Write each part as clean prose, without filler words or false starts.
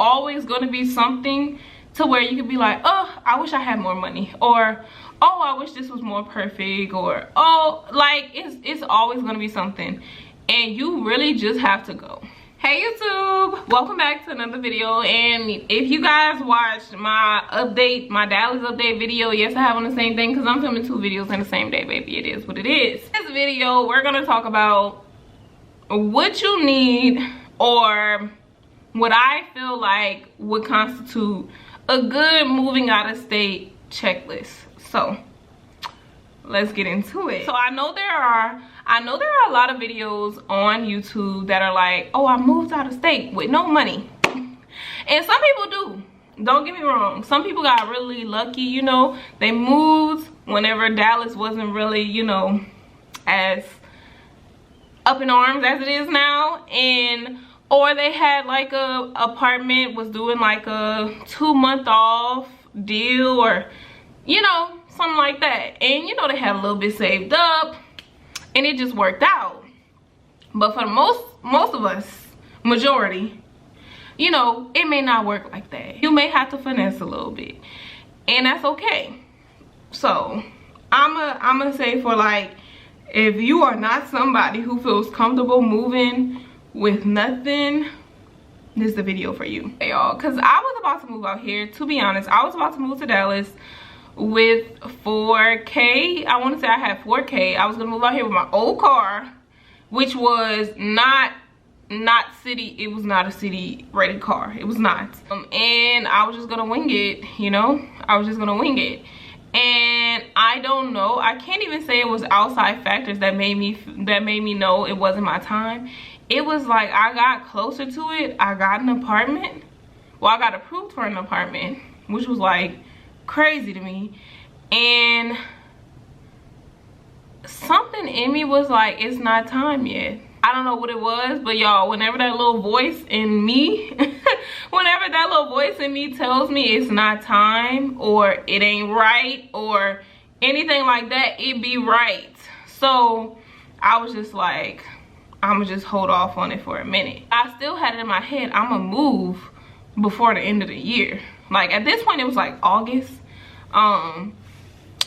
always going to be something to where you could be like, oh, I wish I had more money, or oh, I wish this was more perfect, or oh, like it's always going to be something, and you really just have to go. Hey YouTube, welcome back to another video. And if you guys watched my Dallas update video, yes, I have on the same thing because I'm filming 2 videos in the same day, baby. It is what it is. In this video, we're gonna talk about what you need, or what I feel like would constitute a good moving out of state checklist. So let's get into it. So I know there are a lot of videos on YouTube that are like, oh, I moved out of state with no money. And some people do. Don't get me wrong. Some people got really lucky, you know. They moved whenever Dallas wasn't really, you know, as up in arms as it is now. Or they had like a apartment, was doing like a 2-month off deal, or, you know, something like that. And, you know, they had a little bit saved up. And it just worked out. But for most of us, majority, you know, it may not work like that. You may have to finesse a little bit, and that's okay. So I'm gonna say, for like, if you are not somebody who feels comfortable moving with nothing, this is the video for you, y'all. Because I was about to move out here. To be honest, I was about to move to Dallas with 4K. I want to say I had 4K. I was gonna move out here with my old car, which was not city. It was not a city rated car. It was not. And I was just gonna wing it, you know. I was just gonna wing it. And I don't know, I can't even say it was outside factors that made me know it wasn't my time. It was like, I got closer to it. I got an apartment. Well, I got approved for an apartment, which was like crazy to me. And something in me was like, it's not time yet. I don't know what it was, but y'all, whenever that little voice in me tells me it's not time, or it ain't right, or anything like that, it be right. So I was just like, I'ma just hold off on it for a minute. I still had it in my head, I'ma move before the end of the year. Like, at this point, it was like August. I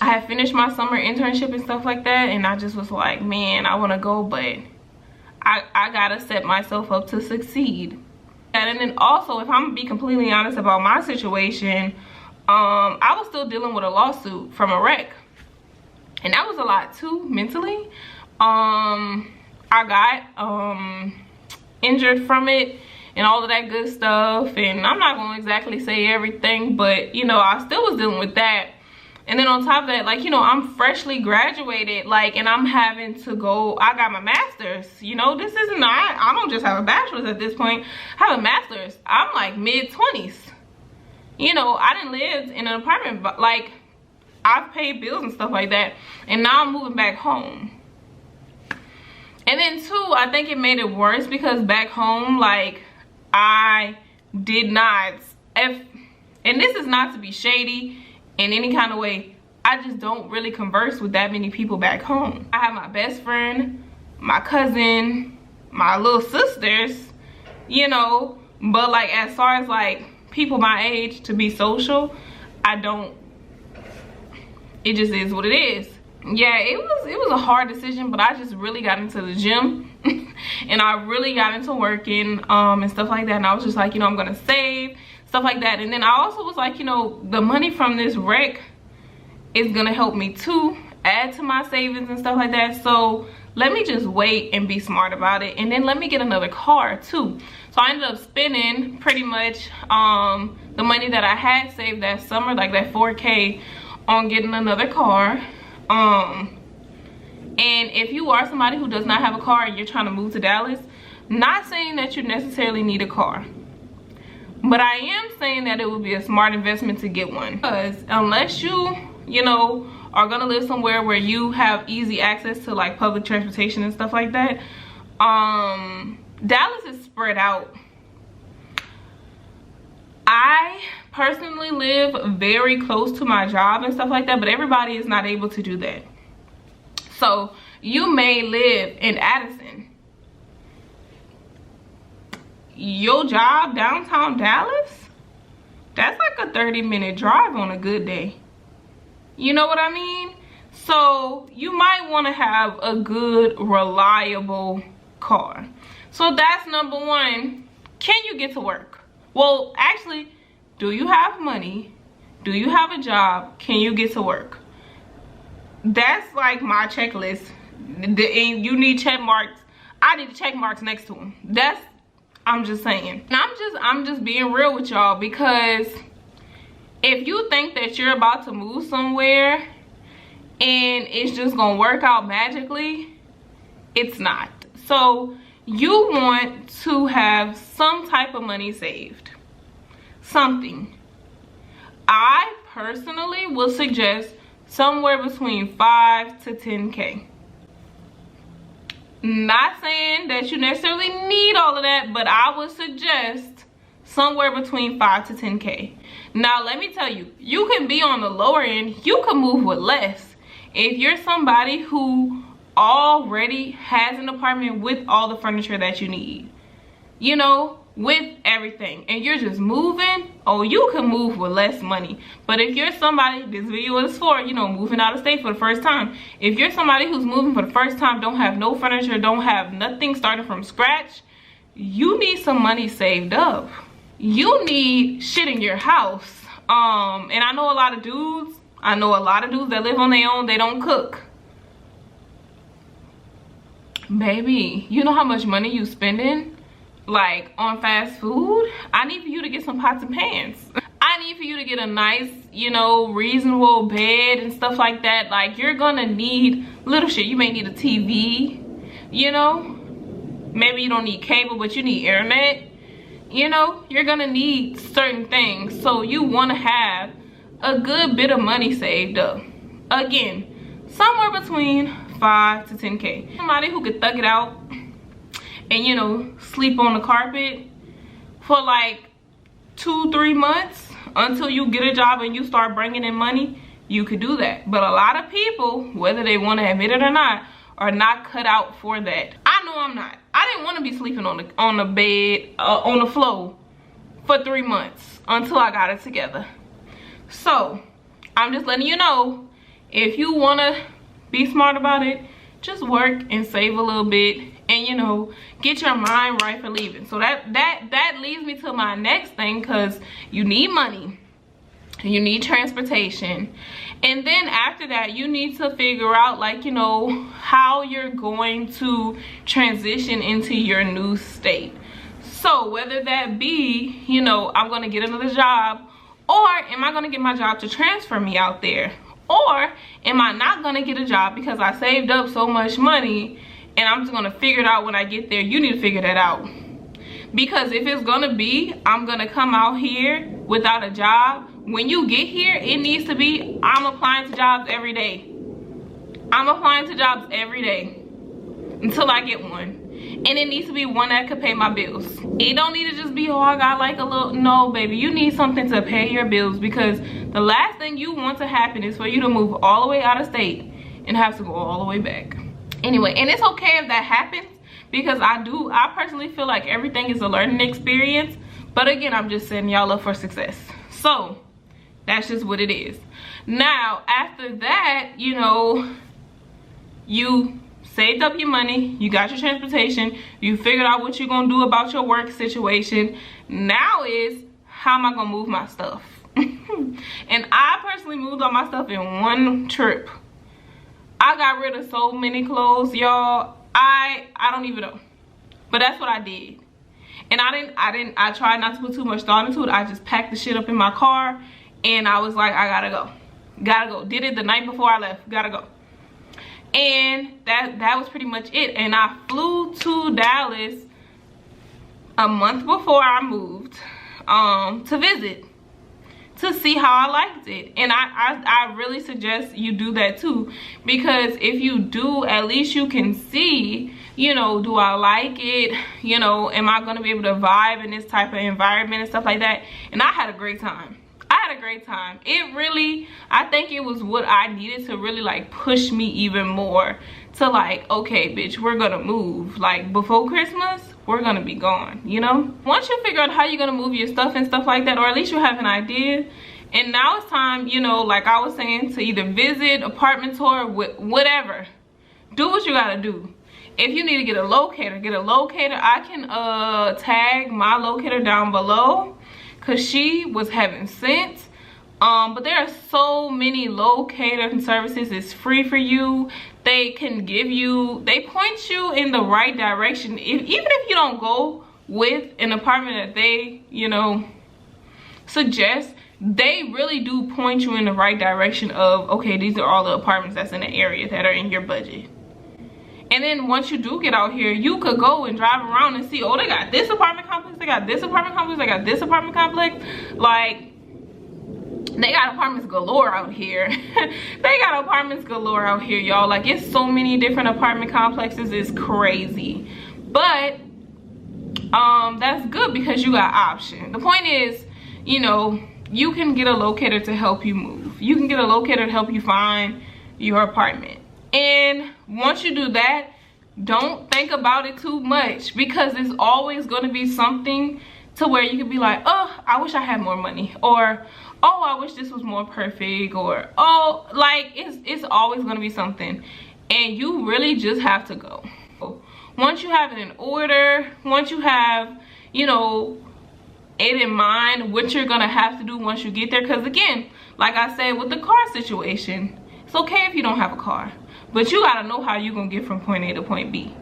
had finished my summer internship and stuff like that, and I just was like, man, I want to go, but I gotta set myself up to succeed. And then also, if I'm gonna be completely honest about my situation, I was still dealing with a lawsuit from a wreck, and that was a lot too, mentally. I got injured from it and all of that good stuff, and I'm not gonna exactly say everything, but you know, I still was dealing with that. And then on top of that, like, you know, I'm freshly graduated, like, and I'm having to go, I got my master's, you know. This is not, I don't just have a bachelor's at this point, I have a master's. I'm like mid-20s, you know. I didn't live in an apartment, but like, I've paid bills and stuff like that, and now I'm moving back home. And then too, I think it made it worse because back home, like, I did not, and this is not to be shady in any kind of way, I just don't really converse with that many people back home. I have my best friend, my cousin, my little sisters, you know, but like, as far as like people my age to be social, I don't. It just is what it is. Yeah, it was a hard decision, but I just really got into the gym and I really got into working and stuff like that. And I was just like, you know, I'm gonna save, stuff like that. And then I also was like, you know, the money from this wreck is gonna help me to add to my savings and stuff like that. So let me just wait and be smart about it, and then let me get another car too. So I ended up spending pretty much the money that I had saved that summer, like that 4K, on getting another car. And if you are somebody who does not have a car and you're trying to move to Dallas, not saying that you necessarily need a car, but I am saying that it would be a smart investment to get one. Because unless you know, are gonna live somewhere where you have easy access to like public transportation and stuff like that, Dallas is spread out. I personally live very close to my job and stuff like that, but everybody is not able to do that. So you may live in Addison, your job downtown Dallas, that's like a 30-minute drive on a good day. You know what I mean? So you might want to have a good, reliable car. So that's number one. Can you get to work? Well, actually, do you have money? Do you have a job? Can you get to work? That's like my checklist. And you need check marks. I need check marks next to them. I'm just saying. And I'm just being real with y'all, because if you think that you're about to move somewhere and it's just gonna work out magically, it's not. So you want to have some type of money saved. Something. I personally will suggest somewhere between 5 to 10K. Not saying that you necessarily need all of that, but I would suggest somewhere between 5 to 10K. Now let me tell you, you can be on the lower end, you can move with less. If you're somebody who already has an apartment with all the furniture that you need, you know, with everything, and you're just moving, oh, you can move with less money. But if you're somebody, this video is for, you know, moving out of state for the first time. If you're somebody who's moving for the first time, don't have no furniture, don't have nothing, starting from scratch, you need some money saved up. You need shit in your house. And I know a lot of dudes that live on their own, they don't cook. Baby, you know how much money you spending like on fast food? I need for you to get some pots and pans. I need for you to get a nice, you know, reasonable bed and stuff like that. Like, you're gonna need little shit. You may need a TV, you know, maybe you don't need cable, but you need internet. You know, you're gonna need certain things. So you want to have a good bit of money saved up. Again, somewhere between 5 to 10K. Somebody who could thug it out and, you know, sleep on the carpet for like 2-3 months until you get a job and you start bringing in money, you could do that. But a lot of people, whether they want to admit it or not, are not cut out for that. I know I'm not. I didn't want to be sleeping on the bed, on the floor for 3 months until I got it together. So I'm just letting you know, if you want to be smart about it, just work and save a little bit, and, you know, get your mind right for leaving. So that leads me to my next thing, because you need money, you need transportation, and then after that you need to figure out, like, you know, how you're going to transition into your new state. So whether that be, you know, I'm gonna get another job, or am I gonna get my job to transfer me out there, or am I not gonna get a job because I saved up so much money and I'm just gonna figure it out when I get there? You need to figure that out, because if it's gonna be I'm gonna come out here without a job, when you get here, it needs to be I'm applying to jobs every day. I'm applying to jobs every day until I get one. And it needs to be one that could pay my bills. It don't need to just be, oh, I got like a little, no, baby. You need something to pay your bills, because the last thing you want to happen is for you to move all the way out of state and have to go all the way back. Anyway, and it's okay if that happens, because I personally feel like everything is a learning experience. But again, I'm just setting y'all up for success. So that's just what it is. Now, after that, you know, you saved up your money, you got your transportation, you figured out what you're gonna do about your work situation. Now is, how am I gonna move my stuff? And I personally moved all my stuff in one trip. I got rid of so many clothes, y'all. I don't even know, but that's what I did. And I tried not to put too much thought into it. I just packed the shit up in my car, and I was like, I gotta go. Did it the night before I left. Gotta go. And that was pretty much it. And I flew to Dallas a month before I moved to visit, to see how I liked it. And I really suggest you do that too, because if you do, at least you can see, you know, do I like it? You know, am I gonna be able to vibe in this type of environment and stuff like that? And I had a great time. I had a great time. It really, I think it was what I needed to really like push me even more to like, okay bitch, we're gonna move. Like before Christmas, we're gonna be gone, you know? Once you figure out how you're gonna move your stuff and stuff like that, or at least you have an idea, and now it's time, you know, like I was saying, to either visit, apartment tour, whatever. Do what you gotta do. If you need to get a locator, get a locator. I can tag my locator down below, because she was having sense. But there are so many locator services. It's free for you. They can give you, they point you in the right direction. Even if you don't go with an apartment that they, you know, suggest, they really do point you in the right direction of, okay, these are all the apartments that's in the area that are in your budget. And then once you do get out here, you could go and drive around and see, oh, they got this apartment complex, they got this apartment complex, they got this apartment complex. Like, they got apartments galore out here. They got apartments galore out here, y'all. Like, it's so many different apartment complexes. It's crazy. But that's good because you got options. The point is, you know, you can get a locator to help you move. You can get a locator to help you find your apartment. And once you do that, don't think about it too much, because it's always going to be something to where you could be like, oh, I wish I had more money, or oh, I wish this was more perfect, or oh, like it's always going to be something, and you really just have to go. Once you have it in order, once you have, you know, it in mind what you're gonna have to do once you get there, because again, like I said with the car situation, it's okay if you don't have a car, but you gotta know how you're gonna get from point A to point B.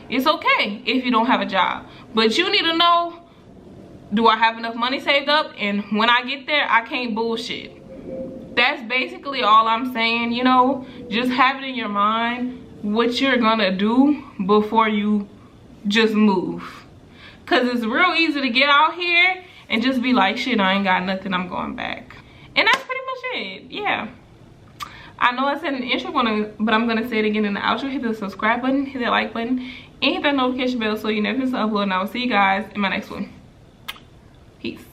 It's okay if you don't have a job, but you need to know, do I have enough money saved up, and when I get there I can't bullshit. That's basically all I'm saying, you know. Just have it in your mind what you're gonna do before you just move, because it's real easy to get out here and just be like, shit, I ain't got nothing, I'm going back. And that's pretty much it. Yeah, I know I said in the intro, but I'm gonna say it again in the outro. Hit the subscribe button, hit that like button, and hit that notification bell so you never miss an upload, and I will see you guys in my next one. Peace.